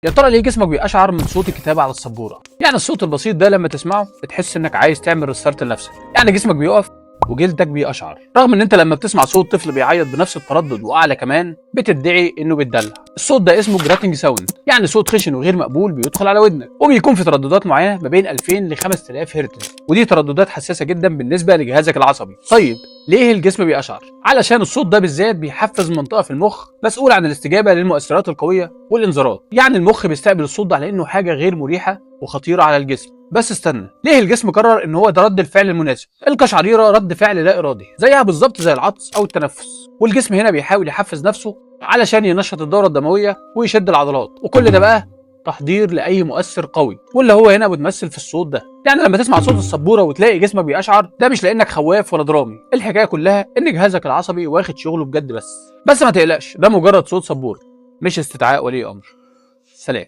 يا ترى ليه جسمك بيقشعر من صوت الكتابة على السبورة؟ يعني الصوت البسيط ده لما تسمعه بتحس انك عايز تعمل ريستارت لنفسك، يعني جسمك بيقف وجلدك بيقشعر، رغم ان انت لما بتسمع صوت طفل بيعيط بنفس التردد واعلى كمان بتدعي انه بيتدلع. الصوت ده اسمه جراتنج ساوند، يعني صوت خشن وغير مقبول بيدخل على ودنك، وبيكون في ترددات معينة ما بين 2000 ل 5000 هرتز، ودي ترددات حساسة جدا بالنسبة لجهازك العصبي. طيب ليه الجسم بيقشعر؟ علشان الصوت ده بالذات بيحفز منطقة في المخ مسؤولة عن الاستجابة للمؤثرات القوية والانذارات، يعني المخ بيستقبل الصوت ده على انه حاجة غير مريحة وخطيرة على الجسم. بس استنى، ليه الجسم قرر ان هو ده رد الفعل المناسب؟ القشعريرة رد فعل لا ارادي زيها بالظبط زي العطس او التنفس، والجسم هنا بيحاول يحفز نفسه علشان ينشط الدورة الدموية ويشد العضلات، وكل ده بقى تحضير لاي مؤثر قوي، واللي هو هنا متمثل في الصوت ده. يعني لما تسمع صوت السبوره وتلاقي جسمك بيقشعر، ده مش لانك خواف ولا درامي، الحكايه كلها ان جهازك العصبي واخد شغله بجد. بس ما تقلقش، ده مجرد صوت سبوره مش استدعاء ولي امر. سلام.